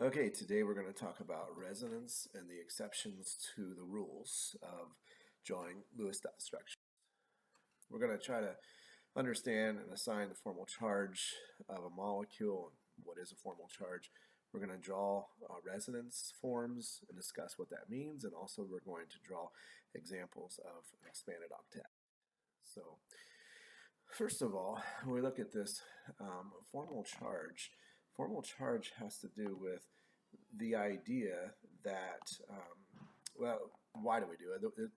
Okay, today we're going to talk about resonance and the exceptions to the rules of drawing Lewis dot structures. We're going to try to understand and assign the formal charge of a molecule and what is a formal charge. We're going to draw resonance forms and discuss what that means, and also we're going to draw examples of an expanded octet. So first of all, when we look at this formal charge has to do with the idea that, well, why do we do it?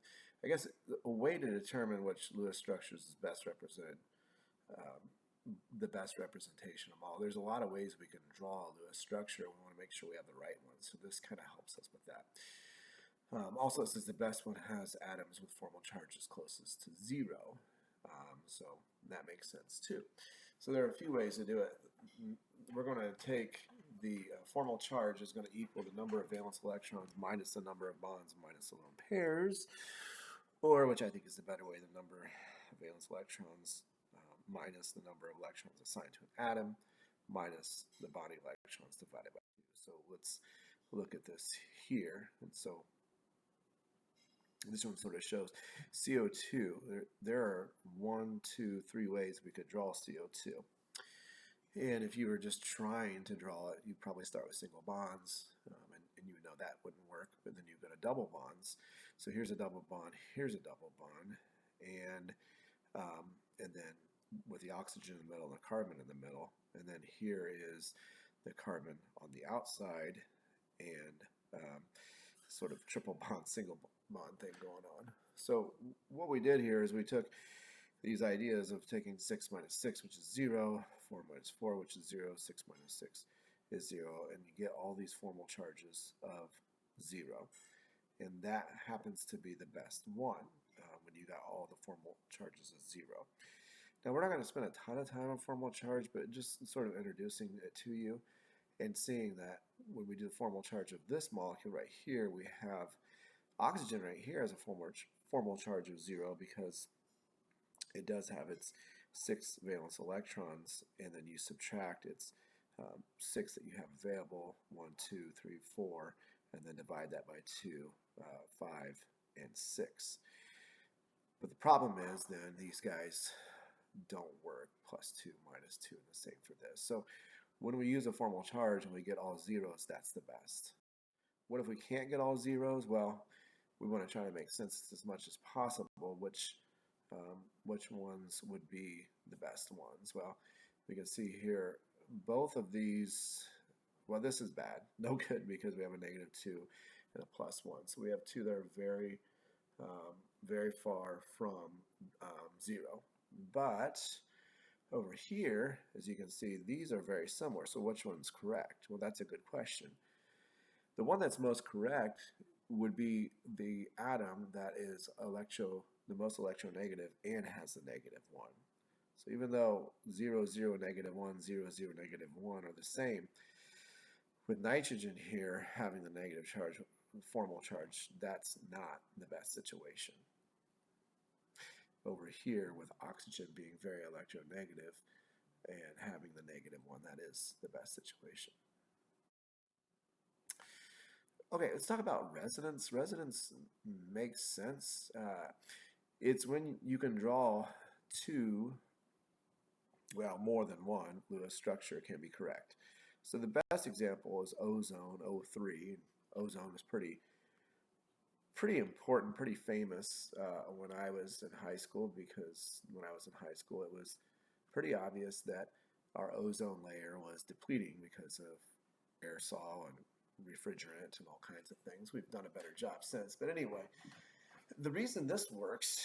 I guess a way to determine which Lewis structures is best represented, the best representation of all. There's a lot of ways we can draw a Lewis structure. We want to make sure we have the right one, so this kind of helps us with that. Also, it says the best one has atoms with formal charges closest to zero, so that makes sense too. So there are a few ways to do it. We're going to take the formal charge is going to equal the number of valence electrons minus the number of bonds minus the lone pairs, or, which I think is the better way, the number of valence electrons minus the number of electrons assigned to an atom minus the bonding electrons divided by 2. So let's look at this here. And so this one sort of shows CO2. There are 1, 2, 3 ways we could draw CO2. And if you were just trying to draw it, you'd probably start with single bonds, and you would know that wouldn't work, but then you go to double bonds. So here's a double bond, here's a double bond, and then with the oxygen in the middle and the carbon in the middle, and then here is the carbon on the outside, and sort of triple bond, single bond thing going on. So what we did here is we took these ideas of taking 6 minus 6, which is 0, 4 minus 4, which is 0, 6 minus 6 is 0, and you get all these formal charges of 0. And that happens to be the best one when you got all the formal charges of 0. Now, we're not going to spend a ton of time on formal charge, but just sort of introducing it to you and seeing that when we do the formal charge of this molecule right here, we have oxygen right here as a formal charge of 0 because it does have its 6 valence electrons, and then you subtract its 6 that you have available, 1, 2, 3, 4, and then divide that by 2, 5, and 6. But the problem is then these guys don't work, plus 2, minus 2, and the same for this. So when we use a formal charge and we get all zeros, that's the best. What if we can't get all zeros? Well, we want to try to make sense as much as possible, which ones would be the best ones. Well, we can see here both of these, well, this is bad, no good, because we have a negative 2 and a plus 1. So we have two that are very, very far from 0. But over here, as you can see, these are very similar. So which one's correct? Well, that's a good question. The one that's most correct would be the atom that is the most electronegative and has the negative 1. So even though 0, 0, negative 1, 0, 0, negative 1 are the same, with nitrogen here having the negative charge, formal charge, that's not the best situation. Over here, with oxygen being very electronegative and having the negative 1, that is the best situation. Okay, let's talk about resonance. Resonance makes sense. It's when you can draw two, well, more than one Lewis structure can be correct. So the best example is ozone, O3. Ozone is pretty important, pretty famous when I was in high school, because when I was in high school it was pretty obvious that our ozone layer was depleting because of aerosol and refrigerant and all kinds of things. We've done a better job since. But anyway, the reason this works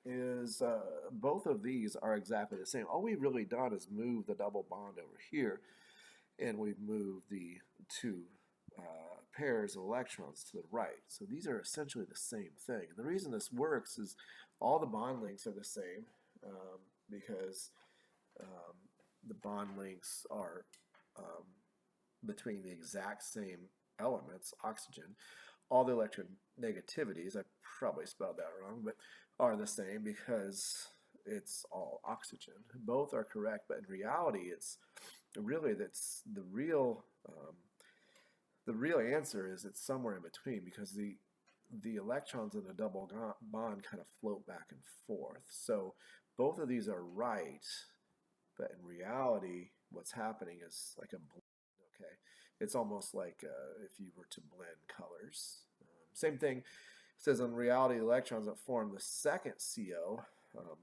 is both of these are exactly the same. All we've really done is move the double bond over here, and we've moved the two pairs of electrons to the right. So these are essentially the same thing. And the reason this works is all the bond lengths are the same because the bond lengths are between the exact same elements, oxygen. All the electronegativities, I probably spelled that wrong, but are the same because it's all oxygen. Both are correct, but in reality, it's really that's the real The real answer is it's somewhere in between, because the electrons in a double bond kind of float back and forth. So both of these are right, but in reality, what's happening is like a blend, okay? It's almost like if you were to blend colors. Same thing, it says in reality, electrons that form the second CO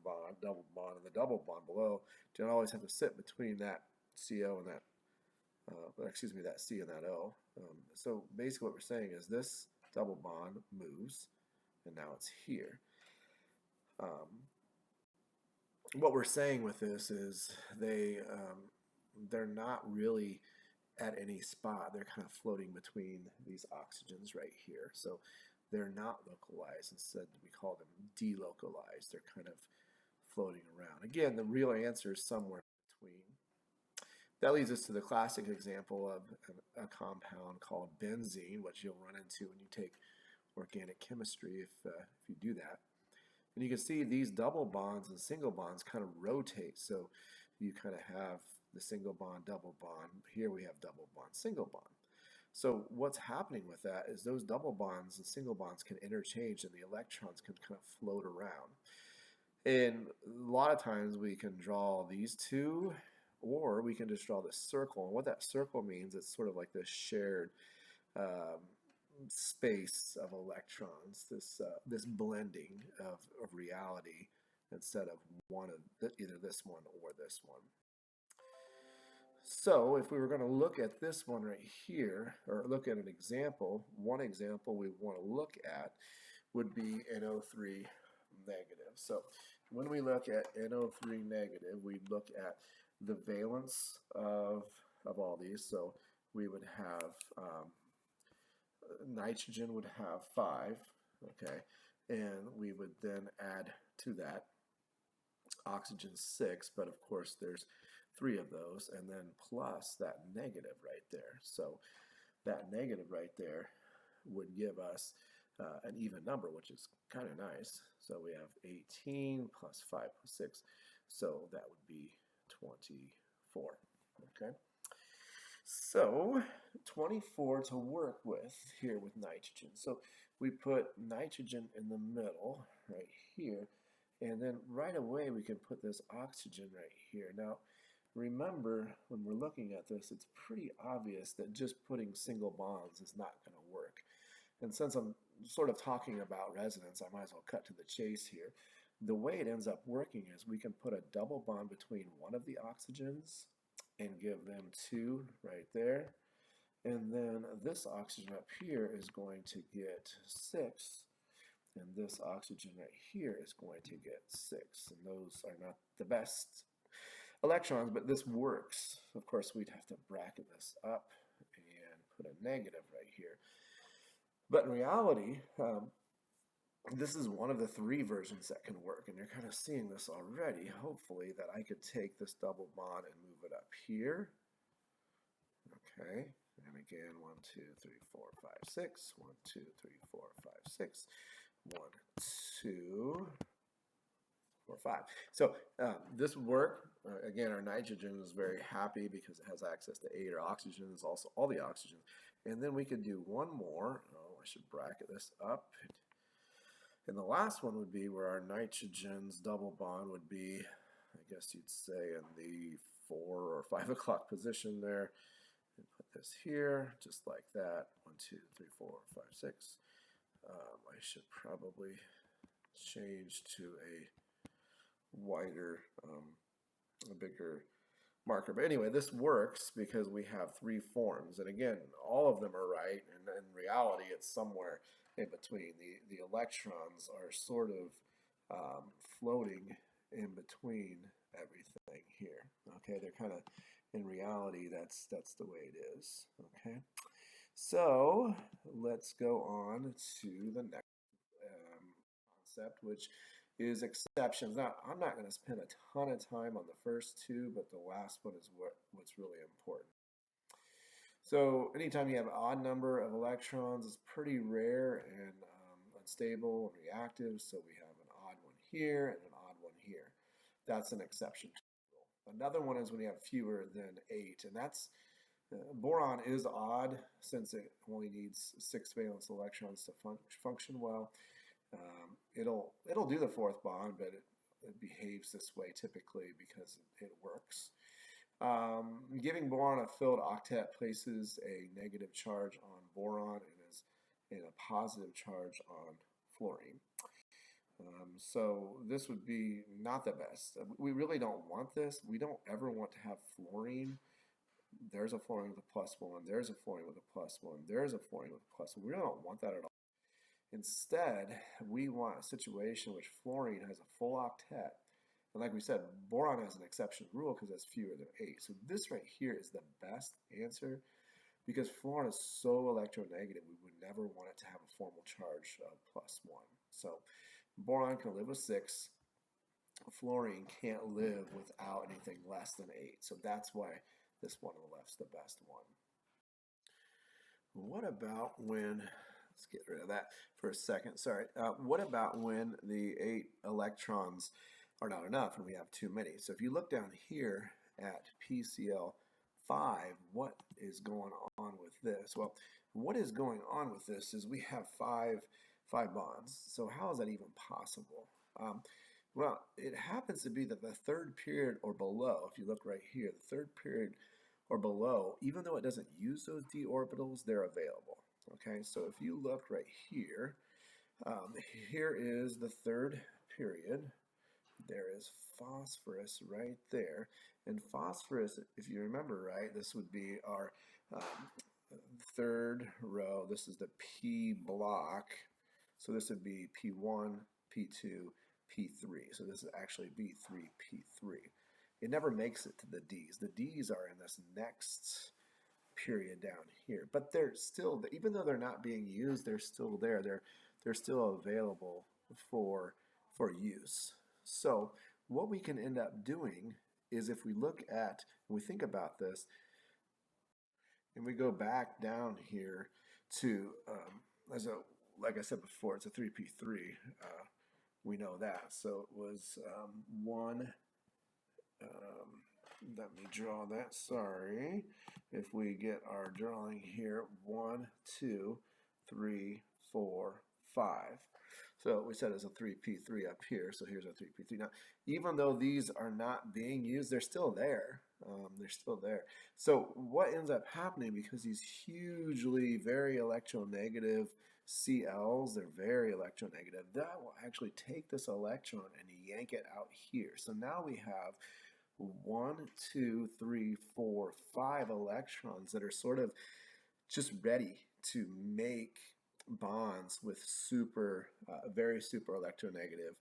bond, double bond, and the double bond below don't always have to sit between that CO and that, that C and that O. So basically what we're saying is this double bond moves, and now it's here. What we're saying with this is they're not really at any spot. They're kind of floating between these oxygens right here. So they're not localized. Instead, we call them delocalized. They're kind of floating around. Again, the real answer is somewhere between. That leads us to the classic example of a compound called benzene, which you'll run into when you take organic chemistry if you do that. And you can see these double bonds and single bonds kind of rotate. So you kind of have the single bond, double bond. Here we have double bond, single bond. So what's happening with that is those double bonds and single bonds can interchange, and the electrons can kind of float around. And a lot of times we can draw these two, or we can just draw this circle. And what that circle means, it's sort of like this shared space of electrons, this blending of reality instead of one of either this one or this one. So if we were going to look at this one right here, or look at an example, one example we want to look at would be NO3 negative. So when we look at NO3 negative, we look at the valence of all these. So we would have nitrogen would have 5, okay, and we would then add to that oxygen 6, but of course there's 3 of those, and then plus that negative right there. So that negative right there would give us an even number, which is kind of nice. So we have 18 plus 5 plus 6, so that would be 24, okay? So 24 to work with here with nitrogen. So we put nitrogen in the middle right here, and then right away we can put this oxygen right here. Now remember, when we're looking at this, it's pretty obvious that just putting single bonds is not going to work. And since I'm sort of talking about resonance, I might as well cut to the chase here. The way it ends up working is we can put a double bond between one of the oxygens and give them 2 right there. And then this oxygen up here is going to get 6. And this oxygen right here is going to get 6. And those are not the best electrons, but this works. Of course, we'd have to bracket this up and put a negative right here. But in reality, this is one of the 3 versions that can work, and you're kind of seeing this already, hopefully, that I could take this double bond and move it up here. Okay, and again, 1, 2, 3, 4, 5, 6. 1, 2, 3, 4, 5, 6. 1, 2, 4, 5. So this would work. Again, our nitrogen is very happy because it has access to 8. Our oxygen is also all the oxygen. And then we could do one more. Oh, I should bracket this up. And the last one would be where our nitrogen's double bond would be, I guess you'd say, in the 4 or 5 o'clock position there. And put this here, just like that. 1, 2, 3, 4, 5, 6. I should probably change to a wider, a bigger marker. But anyway, this works because we have 3 forms. And again, all of them are right. And in reality, it's somewhere in between. The electrons are sort of floating in between everything here. Okay, they're kind of, in reality, that's the way it is. Okay, so let's go on to the next concept, which is exceptions. Now, I'm not going to spend a ton of time on the first 2, but the last one is what's really important. So anytime you have an odd number of electrons, it's pretty rare and unstable and reactive. So we have an odd one here and an odd one here. That's an exception to the rule. Another one is when you have fewer than 8, and that's Boron is odd since it only needs 6 valence electrons to function well. It'll do the fourth bond, but it behaves this way typically because it works. Giving boron a filled octet places a negative charge on boron and a positive charge on fluorine. So this would be not the best. We really don't want this. We don't ever want to have fluorine. There's a fluorine with a +1. There's a fluorine with a +1. There's a fluorine with a +1. We really don't want that at all. Instead, we want a situation in which fluorine has a full octet. And like we said, boron has an exception rule because it's fewer than 8. So this right here is the best answer because fluorine is so electronegative, we would never want it to have a formal charge of +1. So boron can live with 6. Fluorine can't live without anything less than 8. So that's why this one on the left is the best one. What about when, let's get rid of that for a second, sorry. What about when the 8 electrons are not enough and we have too many? So if you look down here at PCl5, what is going on with this? Well, what is going on with this is we have five bonds. So how is that even possible? Well, it happens to be that the third period or below, if you look right here, the third period or below, even though it doesn't use those d orbitals, they're available. Okay, so if you look right here, here is the third period. There is phosphorus right there. And phosphorus, if you remember right, this would be our third row. This is the P block. So this would be P1, P2, P3. So this is actually B3, P3. It never makes it to the Ds. The Ds are in this next period down here. But they're still, even though they're not being used, they're still there. They're still available for use. So what we can end up doing is if we look at, and we think about this, and we go back down here to, like I said before, it's a 3p3. We know that. So it was 1, let me draw that, sorry. If we get our drawing here, 1, 2, 3, 4, 5. So we said it's a 3p3 up here, so here's our 3p3. Now, even though these are not being used, they're still there. They're still there. So what ends up happening, because these hugely very electronegative Cl's, they're very electronegative, that will actually take this electron and yank it out here. So now we have 1, 2, 3, 4, 5 electrons that are sort of just ready to make bonds with very super electronegative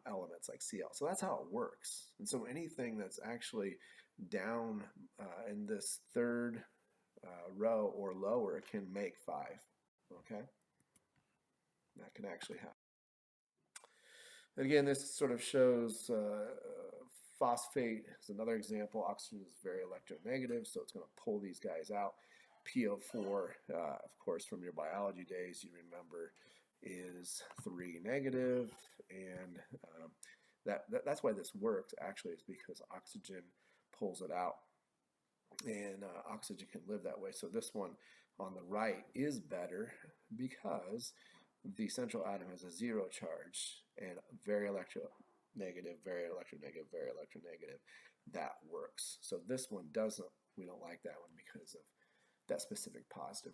elements like Cl. So that's how it works. And so anything that's actually down in this third row or lower can make 5. Okay? That can actually happen. And again, this sort of shows phosphate is another example. Oxygen is very electronegative, so it's going to pull these guys out. PO4, of course, from your biology days, you remember, is 3 negative, and that's why this works, actually, is because oxygen pulls it out, and oxygen can live that way. So this one on the right is better because the central atom has a 0 charge and very electronegative, very electronegative, very electronegative. That works. So this one doesn't, we don't like that one because of that specific positive.